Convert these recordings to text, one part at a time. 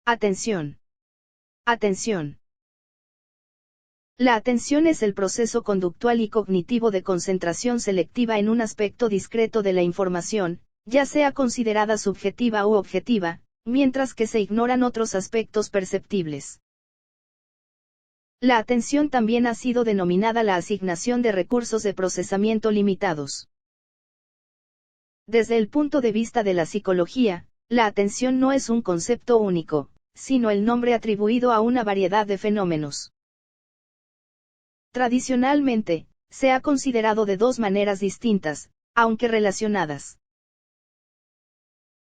Atención. Atención. La atención es el proceso conductual y cognitivo de concentración selectiva en un aspecto discreto de la información, ya sea considerada subjetiva u objetiva, mientras que se ignoran otros aspectos perceptibles. La atención también ha sido denominada la asignación de recursos de procesamiento limitados. Desde el punto de vista de la psicología, la atención no es un concepto único, sino el nombre atribuido a una variedad de fenómenos. Tradicionalmente, se ha considerado de dos maneras distintas, aunque relacionadas.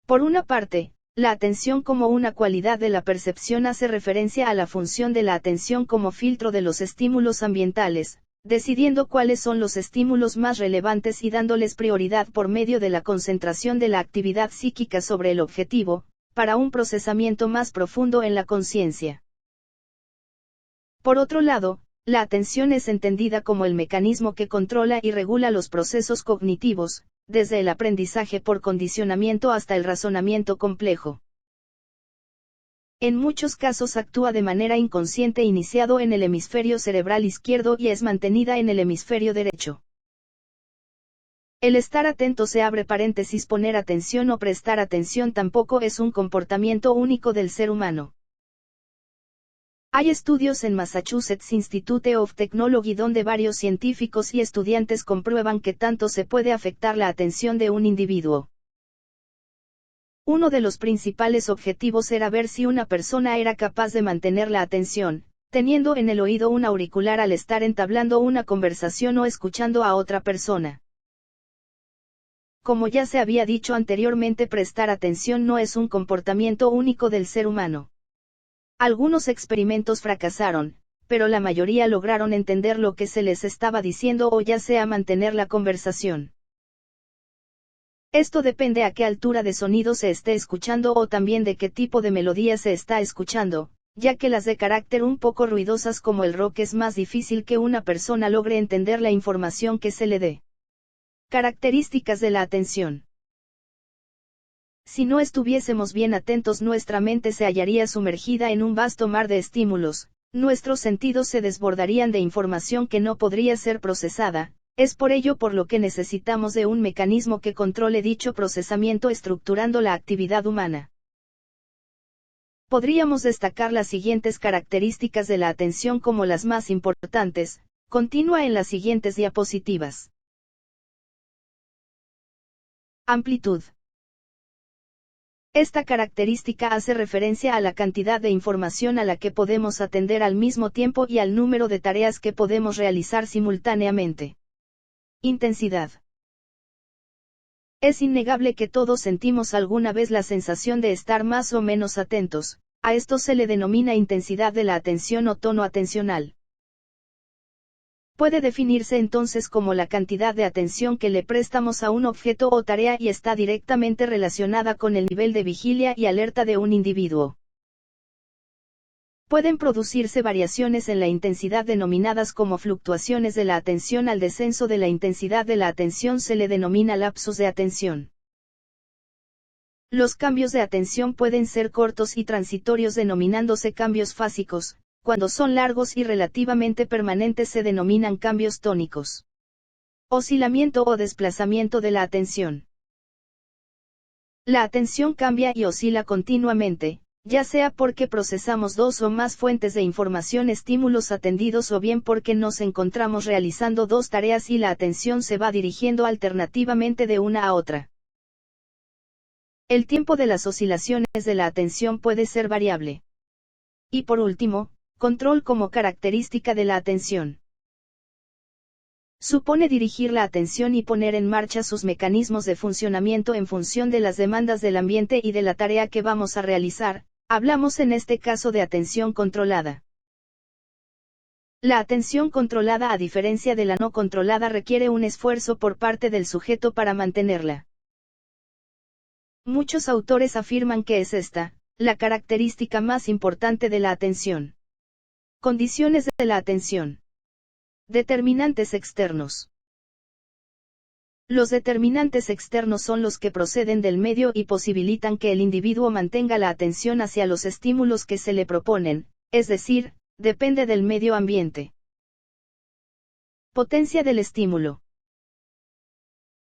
Por una parte, la atención como una cualidad de la percepción hace referencia a la función de la atención como filtro de los estímulos ambientales, decidiendo cuáles son los estímulos más relevantes y dándoles prioridad por medio de la concentración de la actividad psíquica sobre el objetivo, para un procesamiento más profundo en la conciencia. Por otro lado, la atención es entendida como el mecanismo que controla y regula los procesos cognitivos, desde el aprendizaje por condicionamiento hasta el razonamiento complejo. En muchos casos actúa de manera inconsciente iniciado en el hemisferio cerebral izquierdo y es mantenida en el hemisferio derecho. El estar atento se abre paréntesis poner atención o prestar atención tampoco es un comportamiento único del ser humano. Hay estudios en Massachusetts Institute of Technology donde varios científicos y estudiantes comprueban que tanto se puede afectar la atención de un individuo. Uno de los principales objetivos era ver si una persona era capaz de mantener la atención, teniendo en el oído un auricular al estar entablando una conversación o escuchando a otra persona. Como ya se había dicho anteriormente, prestar atención no es un comportamiento único del ser humano. Algunos experimentos fracasaron, pero la mayoría lograron entender lo que se les estaba diciendo o ya sea mantener la conversación. Esto depende a qué altura de sonido se esté escuchando o también de qué tipo de melodía se está escuchando, ya que las de carácter un poco ruidosas como el rock es más difícil que una persona logre entender la información que se le dé. Características de la atención. Si no estuviésemos bien atentos, nuestra mente se hallaría sumergida en un vasto mar de estímulos, nuestros sentidos se desbordarían de información que no podría ser procesada, es por ello por lo que necesitamos de un mecanismo que controle dicho procesamiento estructurando la actividad humana. Podríamos destacar las siguientes características de la atención como las más importantes, continúa en las siguientes diapositivas. Amplitud. Esta característica hace referencia a la cantidad de información a la que podemos atender al mismo tiempo y al número de tareas que podemos realizar simultáneamente. Intensidad. Es innegable que todos sentimos alguna vez la sensación de estar más o menos atentos, a esto se le denomina intensidad de la atención o tono atencional. Puede definirse entonces como la cantidad de atención que le prestamos a un objeto o tarea y está directamente relacionada con el nivel de vigilia y alerta de un individuo. Pueden producirse variaciones en la intensidad denominadas como fluctuaciones de la atención. Al descenso de la intensidad de la atención se le denomina lapsus de atención. Los cambios de atención pueden ser cortos y transitorios denominándose cambios fásicos. Cuando son largos y relativamente permanentes se denominan cambios tónicos. Oscilamiento o desplazamiento de la atención. La atención cambia y oscila continuamente, ya sea porque procesamos dos o más fuentes de información, estímulos atendidos, o bien porque nos encontramos realizando dos tareas y la atención se va dirigiendo alternativamente de una a otra. El tiempo de las oscilaciones de la atención puede ser variable. Y por último, control como característica de la atención. Supone dirigir la atención y poner en marcha sus mecanismos de funcionamiento en función de las demandas del ambiente y de la tarea que vamos a realizar. Hablamos en este caso de atención controlada. La atención controlada, a diferencia de la no controlada, requiere un esfuerzo por parte del sujeto para mantenerla. Muchos autores afirman que es esta, la característica más importante de la atención. Condiciones de la atención. Determinantes externos. Los determinantes externos son los que proceden del medio y posibilitan que el individuo mantenga la atención hacia los estímulos que se le proponen, es decir, depende del medio ambiente. Potencia del estímulo.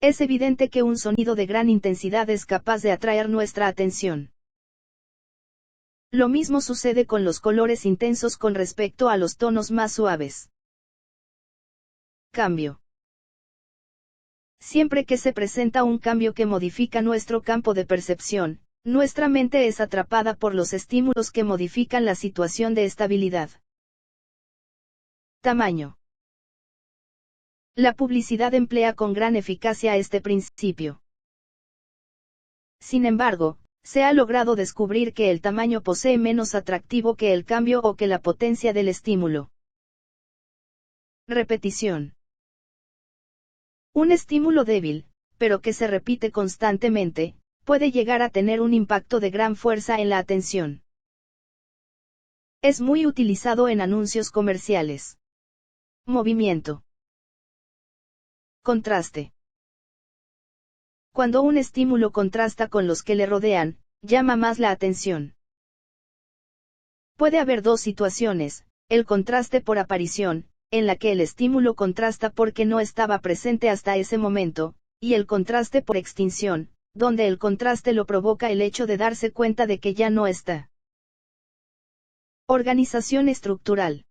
Es evidente que un sonido de gran intensidad es capaz de atraer nuestra atención. Lo mismo sucede con los colores intensos con respecto a los tonos más suaves. Cambio. Siempre que se presenta un cambio que modifica nuestro campo de percepción, nuestra mente es atrapada por los estímulos que modifican la situación de estabilidad. Tamaño. La publicidad emplea con gran eficacia este principio. Sin embargo, se ha logrado descubrir que el tamaño posee menos atractivo que el cambio o que la potencia del estímulo. Repetición. Un estímulo débil, pero que se repite constantemente, puede llegar a tener un impacto de gran fuerza en la atención. Es muy utilizado en anuncios comerciales. Movimiento. Contraste. Cuando un estímulo contrasta con los que le rodean, llama más la atención. Puede haber dos situaciones: el contraste por aparición, en la que el estímulo contrasta porque no estaba presente hasta ese momento, y el contraste por extinción, donde el contraste lo provoca el hecho de darse cuenta de que ya no está. Organización estructural.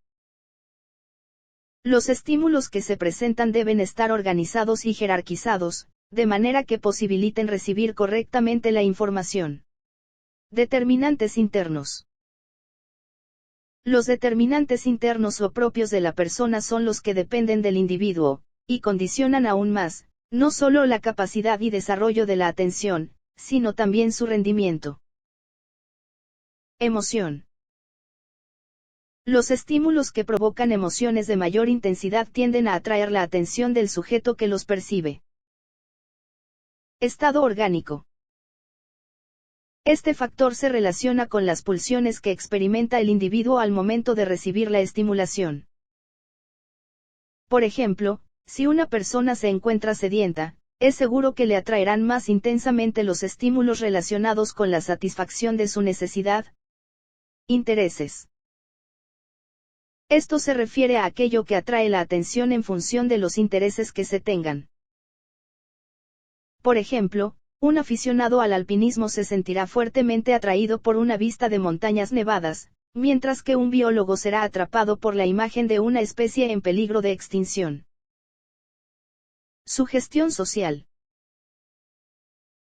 Los estímulos que se presentan deben estar organizados y jerarquizados, de manera que posibiliten recibir correctamente la información. Determinantes internos. Los determinantes internos o propios de la persona son los que dependen del individuo, y condicionan aún más, no solo la capacidad y desarrollo de la atención, sino también su rendimiento. Emoción. Los estímulos que provocan emociones de mayor intensidad tienden a atraer la atención del sujeto que los percibe. Estado orgánico. Este factor se relaciona con las pulsiones que experimenta el individuo al momento de recibir la estimulación. Por ejemplo, si una persona se encuentra sedienta, es seguro que le atraerán más intensamente los estímulos relacionados con la satisfacción de su necesidad. Intereses. Esto se refiere a aquello que atrae la atención en función de los intereses que se tengan. Por ejemplo, un aficionado al alpinismo se sentirá fuertemente atraído por una vista de montañas nevadas, mientras que un biólogo será atrapado por la imagen de una especie en peligro de extinción. Sugestión social.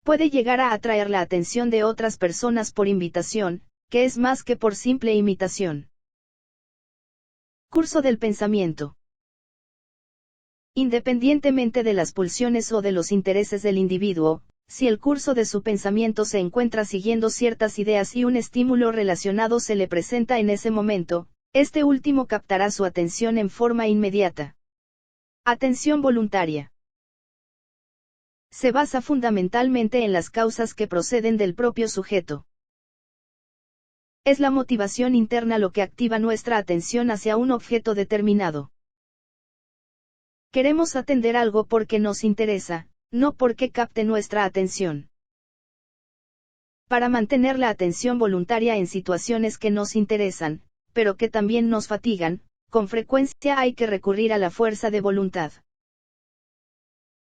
Puede llegar a atraer la atención de otras personas por invitación, que es más que por simple imitación. Curso del pensamiento. Independientemente de las pulsiones o de los intereses del individuo, si el curso de su pensamiento se encuentra siguiendo ciertas ideas y un estímulo relacionado se le presenta en ese momento, este último captará su atención en forma inmediata. Atención voluntaria. Se basa fundamentalmente en las causas que proceden del propio sujeto. Es la motivación interna lo que activa nuestra atención hacia un objeto determinado. Queremos atender algo porque nos interesa, no porque capte nuestra atención. Para mantener la atención voluntaria en situaciones que nos interesan, pero que también nos fatigan, con frecuencia hay que recurrir a la fuerza de voluntad.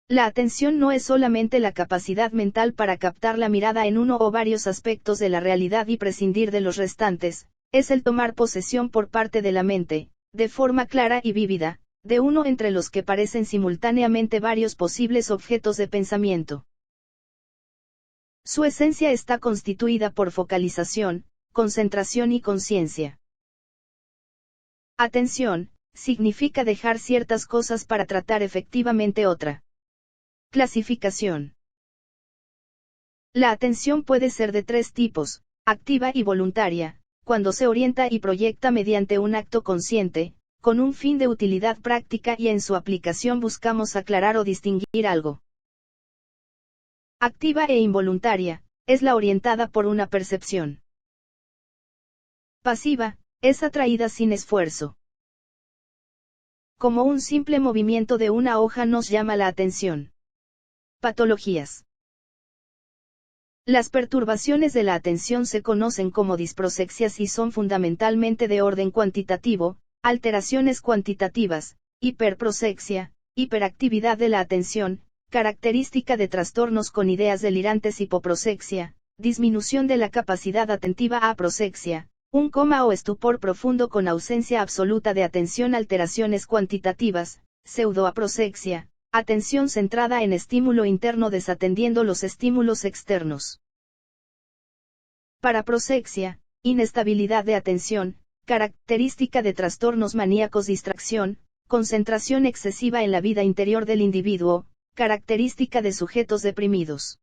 La atención no es solamente la capacidad mental para captar la mirada en uno o varios aspectos de la realidad y prescindir de los restantes, es el tomar posesión por parte de la mente, de forma clara y vívida, de uno entre los que parecen simultáneamente varios posibles objetos de pensamiento. Su esencia está constituida por focalización, concentración y conciencia. Atención, significa dejar ciertas cosas para tratar efectivamente otra. Clasificación. La atención puede ser de tres tipos: activa y voluntaria, cuando se orienta y proyecta mediante un acto consciente, con un fin de utilidad práctica y en su aplicación buscamos aclarar o distinguir algo. Activa e involuntaria, es la orientada por una percepción. Pasiva, es atraída sin esfuerzo. Como un simple movimiento de una hoja nos llama la atención. Patologías. Las perturbaciones de la atención se conocen como disprosexias y son fundamentalmente de orden cuantitativo, alteraciones cuantitativas, hiperprosexia, hiperactividad de la atención, característica de trastornos con ideas delirantes, hipoprosexia, disminución de la capacidad atentiva, aprosexia, un coma o estupor profundo con ausencia absoluta de atención, alteraciones cuantitativas, pseudoaprosexia, atención centrada en estímulo interno desatendiendo los estímulos externos. Paraprosexia, inestabilidad de atención, característica de trastornos maníacos, distracción, concentración excesiva en la vida interior del individuo, característica de sujetos deprimidos.